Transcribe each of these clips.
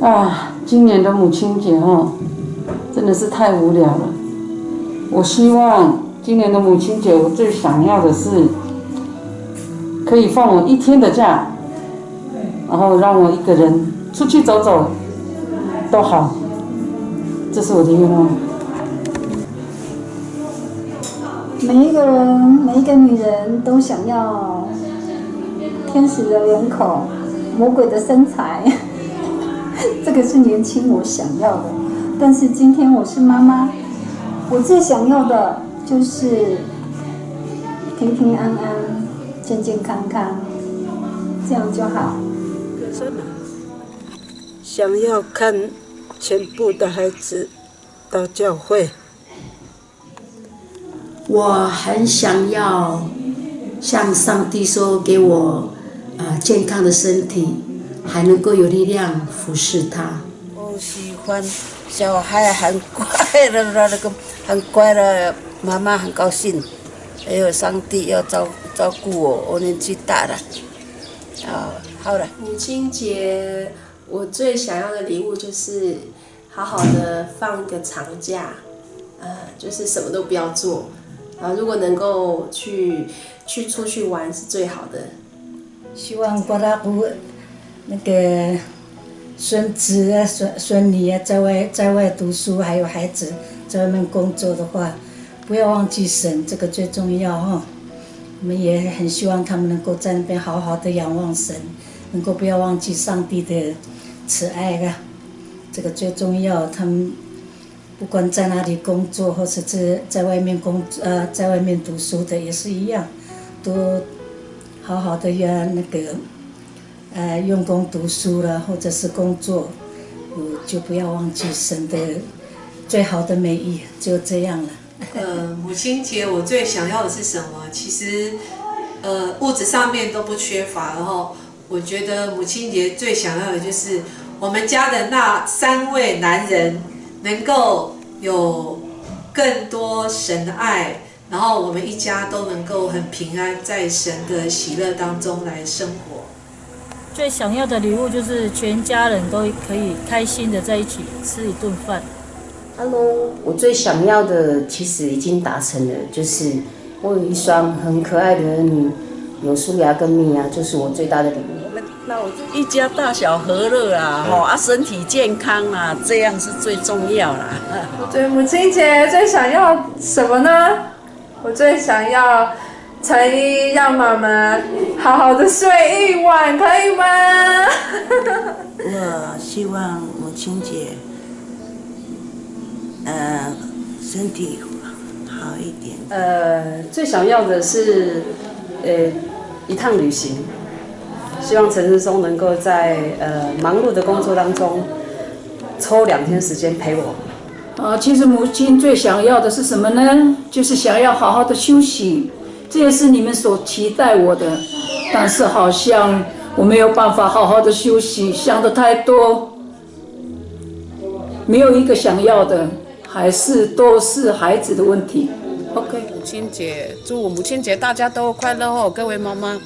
啊，今年的母亲节真的是太无聊了。我希望今年的母亲节，我最想要的是可以放我1天的假，然后让我一个人出去走走都好，这是我的愿望。每一个人，每一个女人都想要天使的脸孔，魔鬼的身材，这个是年轻我想要的。但是今天我是妈妈，我最想要的就是平平安安、健健康康，这样就好。想要看全部的孩子到教会。我很想要向上帝说，给我健康的身体，还能够有力量服侍他。我喜欢小孩很乖的那个很乖的妈妈很高兴，还有上帝要照顾我，我年纪大了。好了。母亲节我最想要的礼物就是好好的放一个长假，就是什么都不要做。如果能够出去玩是最好的。希望我的那个孙子啊、孙女啊，在外读书，还有孩子在外面工作的话，不要忘记神，这个最重要哈。我们也很希望他们能够在那边好好的仰望神，能够不要忘记上帝的慈爱啊，这个最重要。他们不管在哪里工作，或者是在外面在外面读书的也是一样，都好好的要那个用功读书了，或者是工作，就不要忘记神的最好的美意，就这样了。母亲节我最想要的是什么？其实物质上面都不缺乏，然后我觉得母亲节最想要的就是我们家的那3位男人能够有更多神的爱，然后我们一家都能够很平安，在神的喜乐当中来生活。最想要的礼物就是全家人都可以开心的在一起吃一顿饭。Hello， 我最想要的其实已经达成了，就是我有一双很可爱的儿女，有苏雅跟米娅，就是我最大的礼物。那我一家大小和乐啊，身体健康啊，这样是最重要啦。对，母亲节最想要什么呢？我最想要陈一让妈妈好好的睡一晚，可以吗？我希望母亲节，身体好一点。最想要的是一趟旅行。希望陈志松能够在忙碌的工作当中抽2天时间陪我。其实母亲最想要的是什么呢？就是想要好好的休息，这也是你们所期待我的。但是好像我没有办法好好的休息，想的太多，没有一个想要的，还是都是孩子的问题。OK。母亲节，祝母亲节大家都快乐哦，各位妈妈。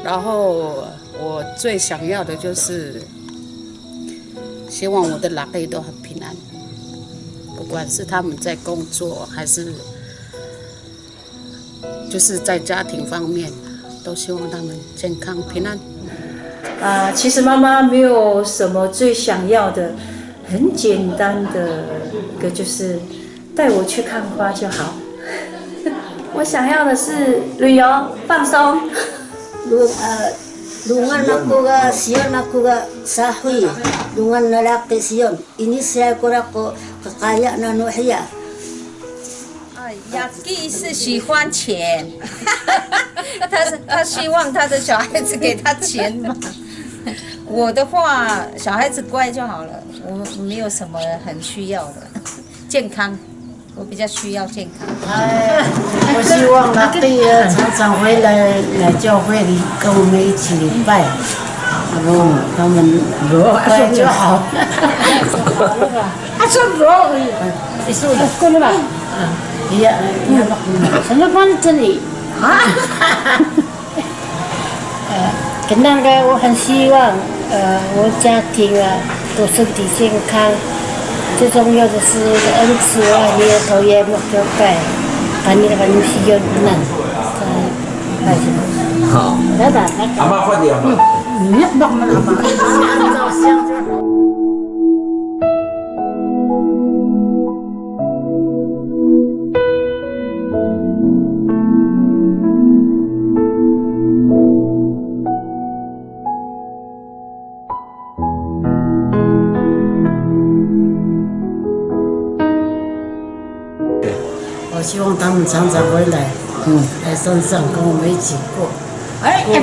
然后我最想要的就是希望我的老辈都很平安，不管是他们在工作还是就是在家庭方面，都希望他们健康平安。其实妈妈没有什么最想要的，很简单的一个就是带我去看花就好。我想要的是旅游放松。Lungan ako ga siyon ako ga sahoy. Lungan lalaki siyon. Ini saya ko kakaya na nuhiya. 雅基是喜欢钱，他希望他的小孩子给他钱嘛。我的话，小孩子乖就好了，我没有什么很需要的，健康。我比较需要健康。我希望他对常常回来教会里跟我们一起礼拜，然后他们乖就好。说不可以。你说够了吧？什么放在这里？可那个我很希望，我家庭啊。都身体健康。最重要的是恩赐啊，你要头也莫要改，把你那个东西要难，哎，好。来吧，来。阿妈快点嘛。你别帮我阿妈，按照香就好。我希望他们常常回来，来山上跟我们一起过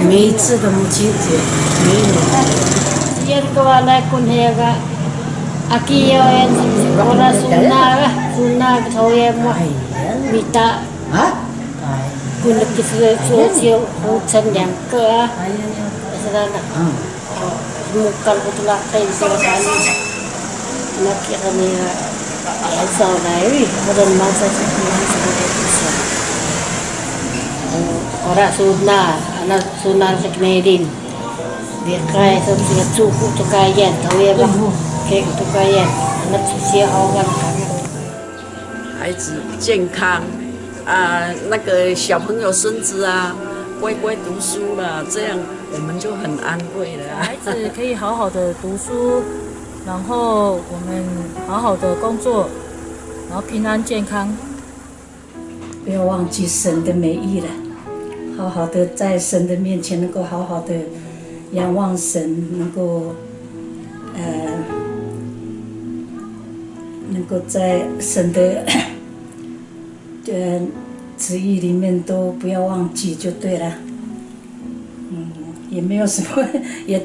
每一次的母亲节，每一年。Dia tu anak kun hega, aki yo en orang sunna tahu ya mah minta, kun kisah sosial hujan yang ke sedana, bukan betul lah kain selesai, nak kira ni asal naik, orang masa orang sunna, anak sunna seknedin. Dia kaya sosial suku tu kaya, tahu ya bang, kayak tu kaya, anak sosial orang kan。孩子健康啊，那个小朋友孙子啊，乖乖读书了，这样我们就很安慰了。孩子可以好好的读书，然后我们好好的工作，然后平安健康。不要忘记神的美意了，好好的在神的面前能够好好的仰望神，能够在神的旨意里面都不要忘记就对了。也没有什么，也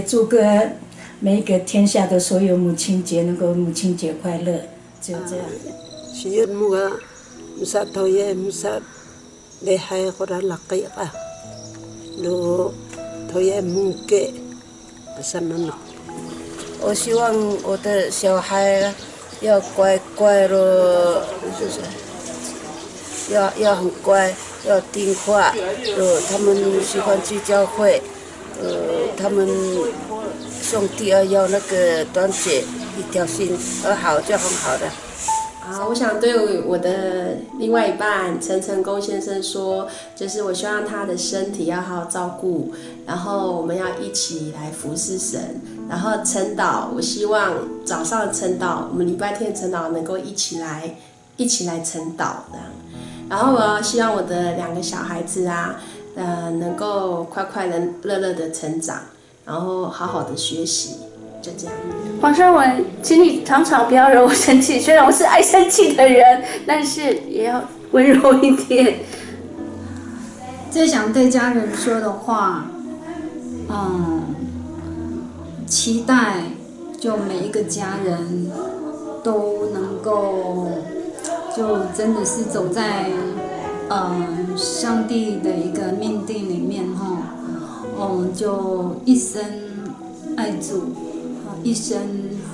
祝个每一个天下的所有母亲节能够母亲节快乐，就这样。Siyun mga musa toye musa lehai kora laki ah, lo toye muke bersama. 我希望我的小孩要乖乖咯，要很乖，要听话。他们喜欢去教会，他们兄弟要那个团结一条心，和好就很好的。我想对我的另外一半陈成功先生说，就是我希望他的身体要好好照顾，然后我们要一起来服侍神，然后晨祷，我希望早上晨祷，我们礼拜天晨祷能够一起来晨祷这样，然后我希望我的2个小孩子啊，能够快快乐乐的成长，然后好好的学习，就这样。黄胜文，请你常常不要惹我生气。虽然我是爱生气的人，但是也要温柔一点。最想对家人说的话，期待就每一个家人都能够，就真的是走在上帝的一个命定里面哈，就一生爱主。一生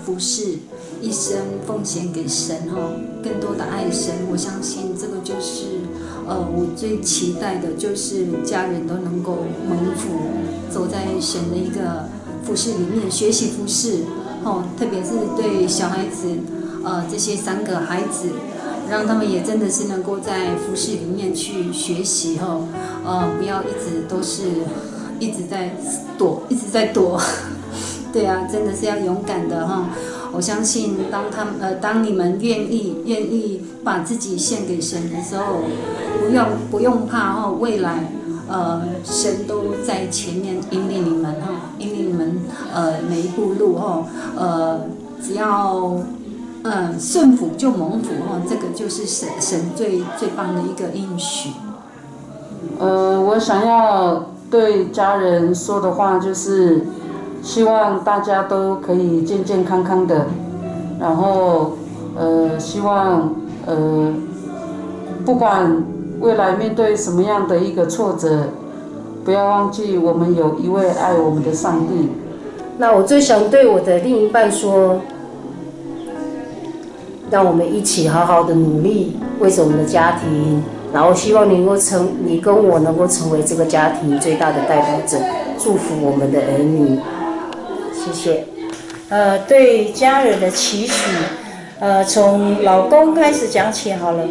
服侍，一生奉献给神哈，更多的爱神。我相信这个就是我最期待的，就是家人都能够蒙福，走在神的一个服侍里面，学习服侍特别是对小孩子这些3个孩子，让他们也真的是能够在服侍里面去学习不要一直在躲。对啊，真的是要勇敢的哈！我相信当你们愿意把自己献给神的时候，不用怕未来神都在前面引领你们每一步路只要顺服就蒙福这个就是神最棒的一个应许。我想要对家人说的话就是。希望大家都可以健健康康的，然后希望不管未来面对什么样的一个挫折，不要忘记我们有一位爱我们的上帝。那我最想对我的另一半说，让我们一起好好的努力，为着我们的家庭，然后希望你跟我能够成为这个家庭最大的代表者，祝福我们的儿女。谢谢。对家人的期许，从老公开始讲起好了。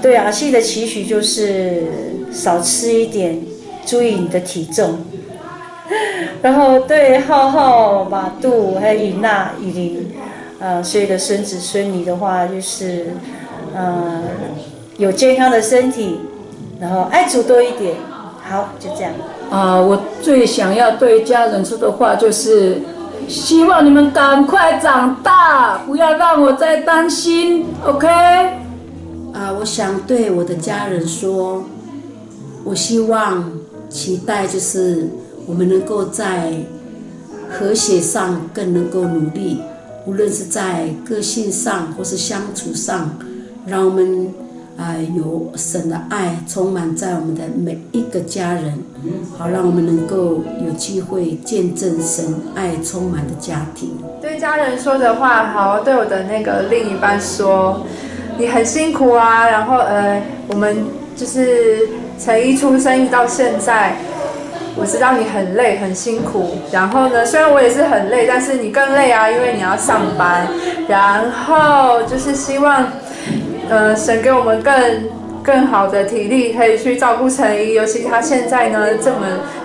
对阿细的期许就是少吃一点，注意你的体重。然后对浩浩、马杜还有尹娜、以琳，所有的孙子孙女的话，就是有健康的身体，然后爱主多一点。好，就这样。我最想要对家人说的话就是，希望你们赶快长大，不要让我再担心 ，OK？ 我想对我的家人说，我希望、期待就是我们能够在和谐上更能够努力，无论是在个性上或是相处上，让我们有神的爱充满在我们的每一个家人，好让我们能够有机会见证神爱充满的家庭。对家人说的话，好，对我的那个另一半说，你很辛苦啊，然后我们就是从一出生一直到现在，我知道你很累很辛苦，然后呢，虽然我也是很累，但是你更累啊，因为你要上班，然后就是希望神给我们更好的体力，可以去照顾陈怡，尤其他现在呢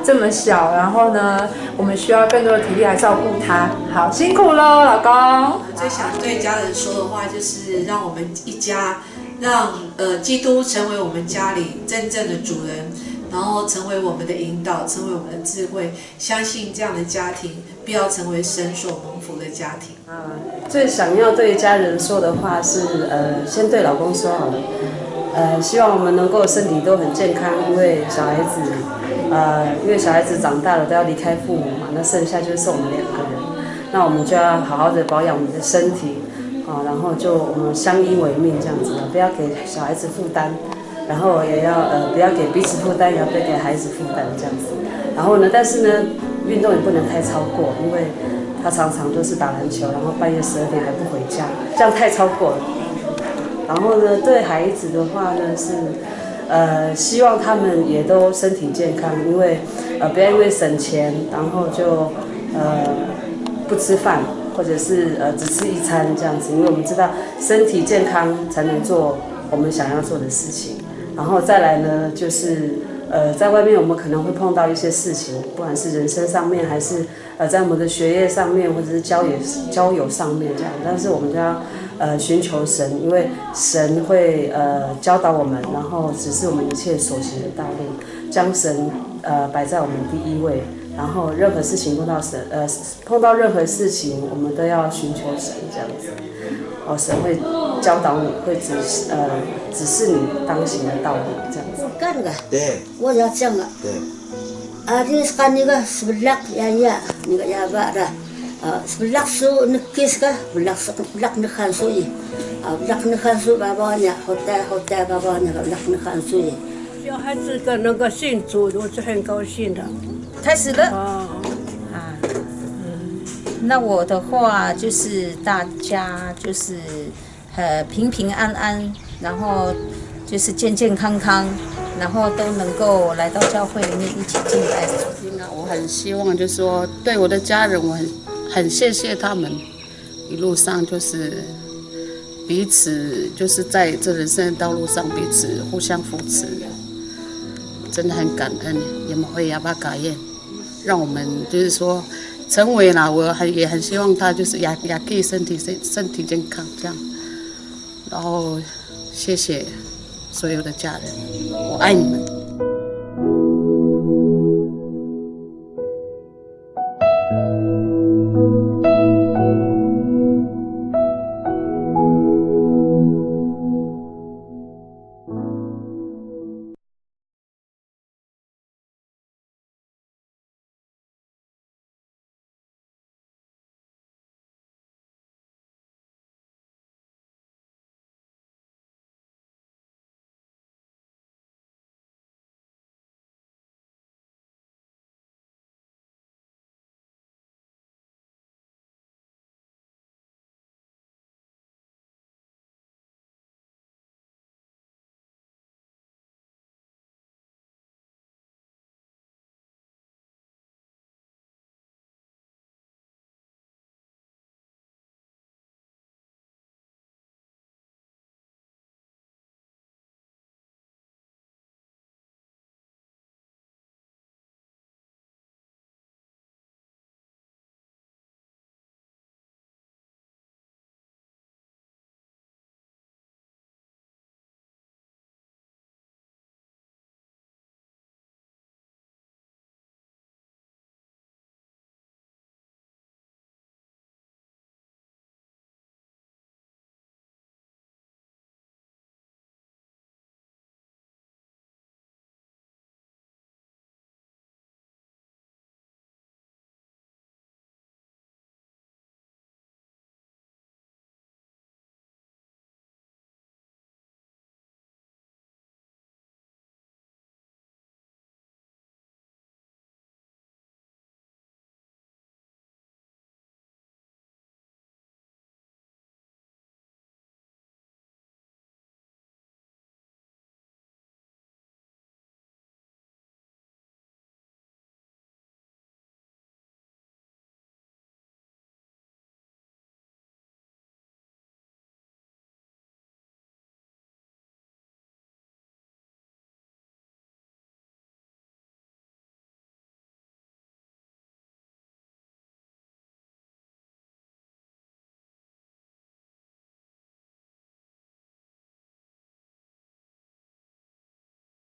这么小，然后呢，我们需要更多的体力来照顾他。好，辛苦喽，老公。最想对家人说的话就是让我们一家，让基督成为我们家里真正的主人，然后成为我们的引导，成为我们的智慧。相信这样的家庭，必要成为神所蒙福的家庭。最想要对家人说的话是，先对老公说好了，希望我们能够身体都很健康，因为小孩子长大了都要离开父母嘛，那剩下就剩我们2个人，那我们就要好好的保养我们的身体，然后就我们相依为命这样子，不要给小孩子负担，然后也要不要给彼此负担，也要不要给孩子负担这样子，然后呢，但是呢，运动也不能太超过，因为他常常都是打篮球，然后半夜12点还不回家，这样太超过了。然后呢，对孩子的话呢是，希望他们也都身体健康，因为不要因为省钱，然后就不吃饭，或者是只吃一餐这样子，因为我们知道身体健康才能做我们想要做的事情。然后再来呢，就是在外面我们可能会碰到一些事情，不管是人生上面，还是在我们的学业上面，或者是交友上面这样，但是我们就要寻求神，因为神会教导我们，然后指示我们一切所行的道路，将神摆在我们第一位，然后任何事情碰到任何事情，我们都要寻求神这样子。神会教导你，会指示你当行的道路这样子。干个，对，我要讲了。对。Ada sekarang ni kan sebelah ya ni kan ya ada sebelah su nekis kan sebelah nekhan su ye sebelah nekhan su babanya hotel babanya sebelah nekhan su ye。小孩子能够信主，我是很高兴的。开始了。那我的话就是大家就是平平安安，然后就是健健康康。然后都能够来到教会里面一起敬拜主。我很希望就是说，对我的家人，我很谢谢他们，一路上就是彼此就是在这人生的道路上彼此互相扶持，真的很感恩。也会亚巴嘎宴，让我们就是说成为了，我也很希望他就是也可以身体健康这样。然后谢谢所有的家人，我爱你们。